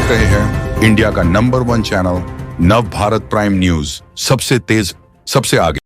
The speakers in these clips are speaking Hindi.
देख रहे हैं इंडिया का नंबर 1 चैनल नव भारत प्राइम न्यूज, सबसे तेज सबसे आगे।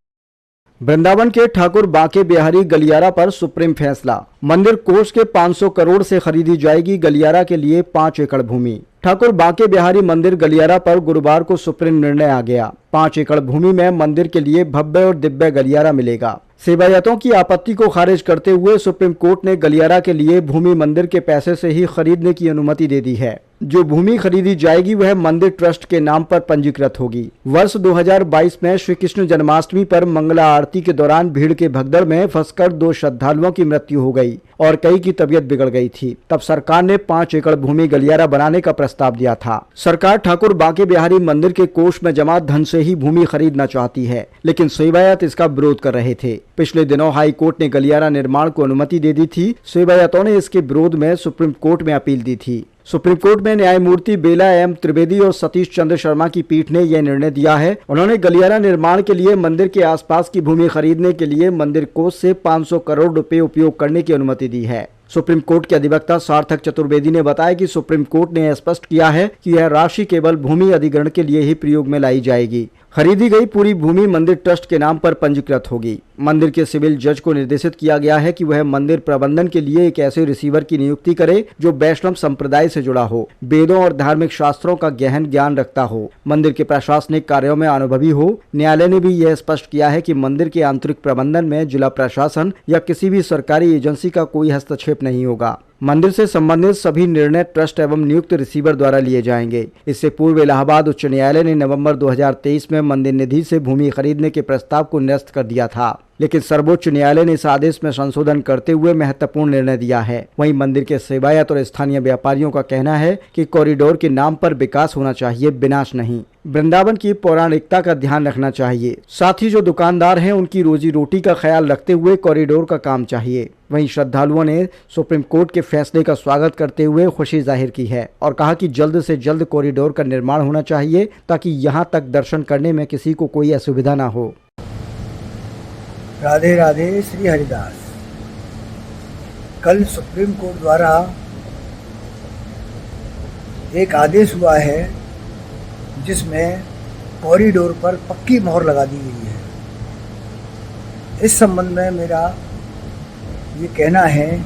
वृंदावन के ठाकुर बांके बिहारी गलियारा पर सुप्रीम फैसला। मंदिर कोष के 500 करोड़ से खरीदी जाएगी गलियारा के लिए 5 एकड़ भूमि। ठाकुर बांके बिहारी मंदिर गलियारा पर गुरुवार को सुप्रीम निर्णय आ गया। 5 एकड़ भूमि में मंदिर के लिए भव्य और दिव्य गलियारा मिलेगा। सेवायतों की आपत्ति को खारिज करते हुए सुप्रीम कोर्ट ने गलियारा के लिए भूमि मंदिर के पैसे से ही खरीदने की अनुमति दे दी है। जो भूमि खरीदी जाएगी वह मंदिर ट्रस्ट के नाम पर पंजीकृत होगी। वर्ष 2022 में श्री कृष्ण जन्माष्टमी पर मंगला आरती के दौरान भीड़ के भगदड़ में फंसकर 2 श्रद्धालुओं की मृत्यु हो गई और कई की तबीयत बिगड़ गई थी। तब सरकार ने 5 एकड़ भूमि गलियारा बनाने का प्रस्ताव दिया था। सरकार ठाकुर बांके बिहारी मंदिर के कोष में जमा धन से ही भूमि खरीदना चाहती है, लेकिन सेवायत इसका विरोध कर रहे थे। पिछले दिनों हाई कोर्ट ने गलियारा निर्माण को अनुमति दे दी थी। सेवायतों ने इसके विरोध में सुप्रीम कोर्ट में अपील दी थी। सुप्रीम कोर्ट में न्यायमूर्ति बेला एम त्रिवेदी और सतीश चंद्र शर्मा की पीठ ने यह निर्णय दिया है। उन्होंने गलियारा निर्माण के लिए मंदिर के आसपास की भूमि खरीदने के लिए मंदिर कोष से 500 करोड़ रुपए उपयोग करने की अनुमति दी है। सुप्रीम कोर्ट के अधिवक्ता सार्थक चतुर्वेदी ने बताया कि सुप्रीम कोर्ट ने स्पष्ट किया है कि यह राशि केवल भूमि अधिग्रहण के लिए ही प्रयोग में लाई जाएगी। खरीदी गई पूरी भूमि मंदिर ट्रस्ट के नाम पर पंजीकृत होगी। मंदिर के सिविल जज को निर्देशित किया गया है कि वह मंदिर प्रबंधन के लिए एक ऐसे रिसीवर की नियुक्ति करे जो वैष्णव संप्रदाय से जुड़ा हो, वेदों और धार्मिक शास्त्रों का गहन ज्ञान रखता हो, मंदिर के प्रशासनिक कार्यों में अनुभवी हो। न्यायालय ने भी यह स्पष्ट किया है कि मंदिर के आंतरिक प्रबंधन में जिला प्रशासन या किसी भी सरकारी एजेंसी का कोई हस्तक्षेप नहीं होगा। मंदिर से संबंधित सभी निर्णय ट्रस्ट एवं नियुक्त रिसीवर द्वारा लिए जाएंगे। इससे पूर्व इलाहाबाद उच्च न्यायालय ने नवंबर 2023 में मंदिर निधि से भूमि खरीदने के प्रस्ताव को निरस्त कर दिया था, लेकिन सर्वोच्च न्यायालय ने इस आदेश में संशोधन करते हुए महत्वपूर्ण निर्णय दिया है। वहीं मंदिर के सेवायत और स्थानीय व्यापारियों का कहना है कि कॉरिडोर के नाम पर विकास होना चाहिए, विनाश नहीं। वृंदावन की पौराणिकता का ध्यान रखना चाहिए। साथ ही जो दुकानदार हैं उनकी रोजी रोटी का ख्याल रखते हुए कॉरिडोर का काम चाहिए। वहीं श्रद्धालुओं ने सुप्रीम कोर्ट के फैसले का स्वागत करते हुए खुशी जाहिर की है और कहा कि जल्द से जल्द कॉरिडोर का निर्माण होना चाहिए ताकि यहां तक दर्शन करने में किसी को कोई असुविधा न हो। राधे राधे श्री हरिदास। कल सुप्रीम कोर्ट द्वारा एक आदेश हुआ है जिसमें कॉरिडोर पर पक्की मोहर लगा दी गई है। इस संबंध में मेरा ये कहना है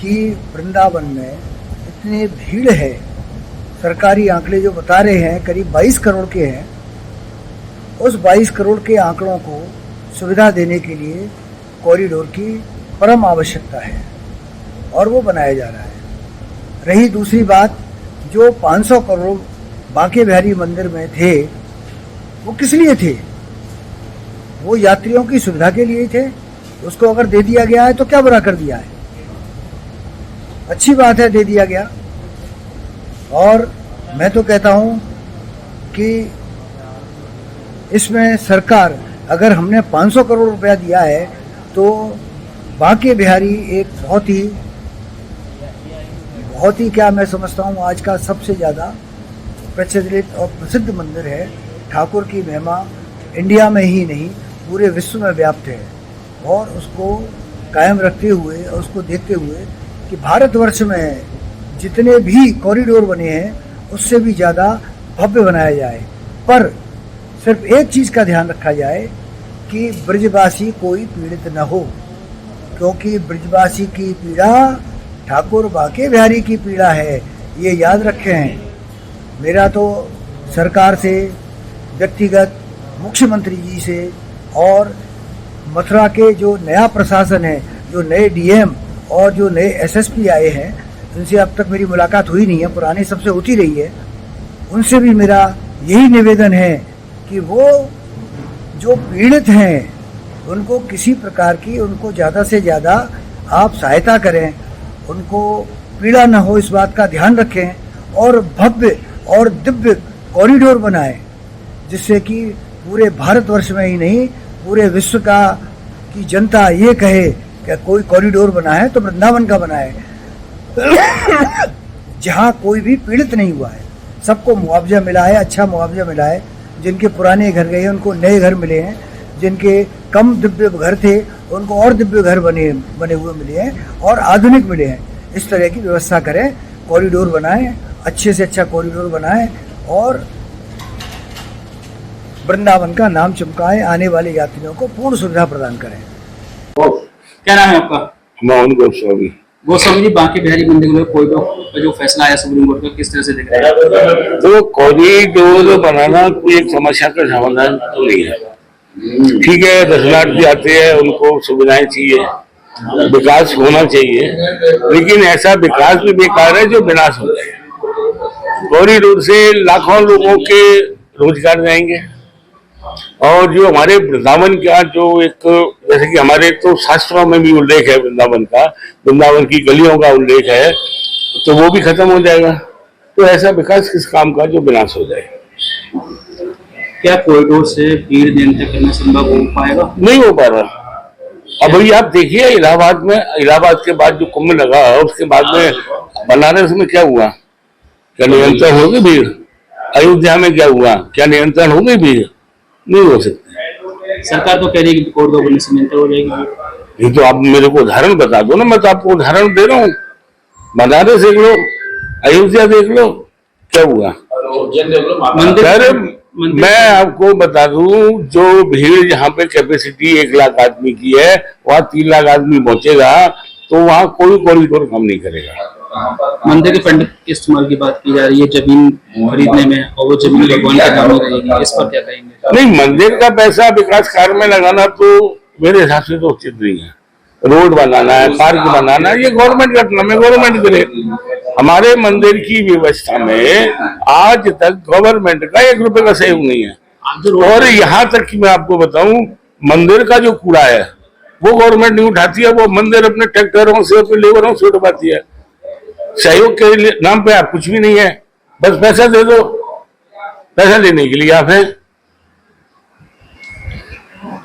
कि वृंदावन में इतनी भीड़ है, सरकारी आंकड़े जो बता रहे हैं करीब 22 करोड़ के हैं। उस 22 करोड़ के आंकड़ों को सुविधा देने के लिए कॉरिडोर की परम आवश्यकता है और वो बनाया जा रहा है। रही दूसरी बात, जो 500 करोड़ बांके बिहारी मंदिर में थे वो किस लिए थे? वो यात्रियों की सुविधा के लिए थे। उसको अगर दे दिया गया है तो क्या बुरा कर दिया है, अच्छी बात है, दे दिया गया। और मैं तो कहता हूं कि इसमें सरकार, अगर हमने 500 करोड़ रुपया दिया है तो बांके बिहारी एक बहुत ही क्या मैं समझता हूँ आज का सबसे ज़्यादा प्रचलित और प्रसिद्ध मंदिर है। ठाकुर की महिमा इंडिया में ही नहीं पूरे विश्व में व्याप्त है और उसको कायम रखते हुए और उसको देखते हुए कि भारतवर्ष में जितने भी कॉरिडोर बने हैं उससे भी ज़्यादा भव्य बनाया जाए। पर सिर्फ एक चीज़ का ध्यान रखा जाए कि ब्रजवासी कोई पीड़ित न हो, क्योंकि ब्रजवासी की पीड़ा ठाकुर बांके बिहारी की पीड़ा है, ये याद रखें। मेरा तो सरकार से, व्यक्तिगत मुख्यमंत्री जी से और मथुरा के जो नया प्रशासन है, जो नए डीएम और जो नए एसएसपी आए हैं, उनसे अब तक मेरी मुलाकात हुई नहीं है, पुरानी सबसे होती रही है। उनसे भी मेरा यही निवेदन है कि वो जो पीड़ित हैं उनको किसी प्रकार की, उनको ज़्यादा से ज़्यादा आप सहायता करें, उनको पीड़ा न हो इस बात का ध्यान रखें और भव्य और दिव्य कॉरिडोर बनाएं, जिससे कि पूरे भारतवर्ष में ही नहीं पूरे विश्व की जनता ये कहे कि कोई कॉरिडोर बना है तो वृंदावन का बना है, जहाँ कोई भी पीड़ित नहीं हुआ है, सबको मुआवजा मिला है, अच्छा मुआवजा मिला है। जिनके पुराने घर गए उनको नए घर मिले हैं, जिनके कम दिव्य घर थे उनको और दिव्य घर बने हुए मिले हैं और आधुनिक मिले हैं। इस तरह की व्यवस्था करें, कॉरिडोर बनाएं अच्छे से अच्छा कॉरिडोर बनाएं और वृंदावन का नाम चमकाएं, आने वाले यात्रियों को पूर्ण सुविधा प्रदान करें। क्या नाम है आपका? मोहन गोस्वामी। गोस्वामी जी, बांके बिहारी मंदिर में कोई जो फैसला आया सुप्रीम कोर्ट का, किस तरह से देख रहे हैं? तो कॉरिडोर बनाना कोई एक समस्या का समाधान तो नहीं है। ठीक है, दर्शनार्थी आते हैं, उनको सुविधाएं चाहिए, विकास होना चाहिए, लेकिन ऐसा विकास भी बेकार है जो विनाश हो जाए। कॉरिडोर से लाखों लोगों के रोजगार जाएंगे और जो हमारे वृंदावन का जो एक, जैसे कि हमारे तो शास्त्रों में भी उल्लेख है वृंदावन का, वृंदावन की गलियों का उल्लेख है, तो वो भी खत्म हो जाएगा। तो ऐसा विकास किस काम का जो विनाश हो जाए। क्या कॉरिडोर से भीड़ नियंत्रित करना संभव हो पाएगा? नहीं हो पा रहा। अब भैया आप देखिए, इलाहाबाद के बाद जो कुंभ लगा, उसके बाद में बनारस में क्या हुआ? क्या नियंत्रण हो गई भीड़? अयोध्या में क्या हुआ? क्या नियंत्रण हो गई भीड़? नहीं हो सकती। सरकार तो कह रही है कि कॉरिडोर बनने से नियंत्रण हो जाएगी। ये तो आप मेरे को उदाहरण बता दो ना, मैं तो आपको उदाहरण दे रहा हूँ। बनारस देख लो, अयोध्या देख लो, क्या हुआ? अरे मैं आपको बता दूं, जो भीड़ जहाँ पे कैपेसिटी 1 लाख आदमी की है, वहाँ 3 लाख आदमी पहुंचेगा, तो वहाँ कोई कॉरिडोर काम नहीं करेगा। मंदिर के फंड के इस्तेमाल की बात की जा रही है जमीन खरीदने में, और वो जमीन भगवान के नाम में रहेगी, इस पर क्या कहेंगे? नहीं, मंदिर का पैसा विकास कार्य में लगाना तो मेरे हिसाब से तो उचित नहीं है। रोड बनाना है, पार्क बनाना है, ये गवर्नमेंट का काम है, गवर्नमेंट करे। हमारे मंदिर की व्यवस्था में आज तक गवर्नमेंट का 1 रुपए का सहयोग नहीं है। और यहाँ तक कि मैं आपको बताऊं, मंदिर का जो कूड़ा है वो गवर्नमेंट नहीं उठाती है, वो मंदिर अपने ट्रैक्टरों से, अपने लेबरों से उठवाती है। सहयोग के नाम पे आप कुछ भी नहीं है, बस पैसा दे दो। पैसा देने के लिए आप है।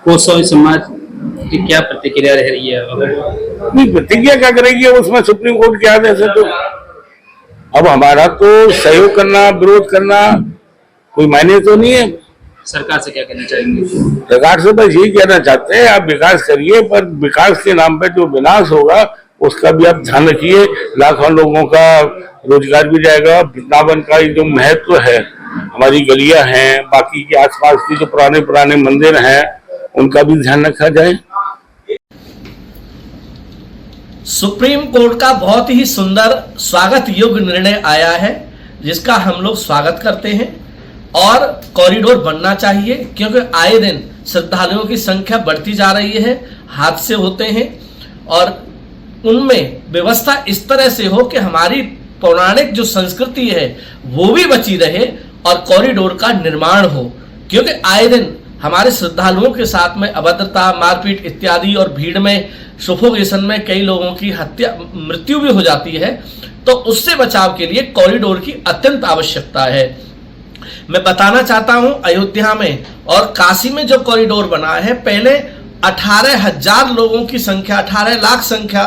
गोस्वामी समाज की क्या प्रतिक्रिया रह रही है? नहीं, प्रतिक्रिया क्या करेगी उसमें? सुप्रीम कोर्ट के आदेश है। तो अब हमारा तो सहयोग करना, विरोध करना कोई मायने तो नहीं है। सरकार से क्या कहना चाहेंगे? सरकार से बस यही कहना चाहते हैं, आप विकास करिए, पर विकास के नाम पे जो विनाश होगा उसका भी आप ध्यान रखिए। लाखों लोगों का रोजगार भी जाएगा। वृंदावन का जो महत्व है, हमारी गलियां हैं, बाकी के आसपास के जो पुराने पुराने मंदिर हैं, उनका भी ध्यान रखा जाए। सुप्रीम कोर्ट का बहुत ही सुंदर स्वागत योग्य निर्णय आया है, जिसका हम लोग स्वागत करते हैं। और कॉरिडोर बनना चाहिए, क्योंकि आए दिन श्रद्धालुओं की संख्या बढ़ती जा रही है, हादसे होते हैं, और उनमें व्यवस्था इस तरह से हो कि हमारी पौराणिक जो संस्कृति है वो भी बची रहे और कॉरिडोर का निर्माण हो। क्योंकि आए दिन हमारे श्रद्धालुओं के साथ में अभद्रता, मारपीट इत्यादि और भीड़ में सुफोकेशन में कई लोगों की मृत्यु भी हो जाती है। तो उससे बचाव के लिए कॉरिडोर की अत्यंत आवश्यकता है। मैं बताना चाहता हूं, अयोध्या में और काशी में जो कॉरिडोर बना है, पहले 18,000 लोगों की संख्या, 18 लाख संख्या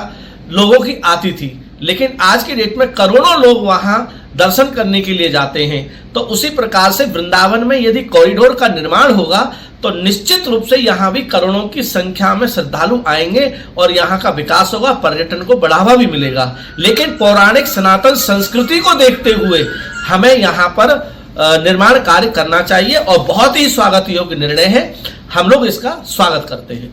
लोगों की आती थी, लेकिन आज की डेट में करोड़ों लोग वहां दर्शन करने के लिए जाते हैं। तो उसी प्रकार से वृंदावन में यदि कॉरिडोर का निर्माण होगा तो निश्चित रूप से यहां भी करोड़ों की संख्या में श्रद्धालु आएंगे और यहां का विकास होगा, पर्यटन को बढ़ावा भी मिलेगा। लेकिन पौराणिक सनातन संस्कृति को देखते हुए हमें यहां पर निर्माण कार्य करना चाहिए और बहुत ही स्वागत योग्य निर्णय है। हम लोग इसका स्वागत करते हैं।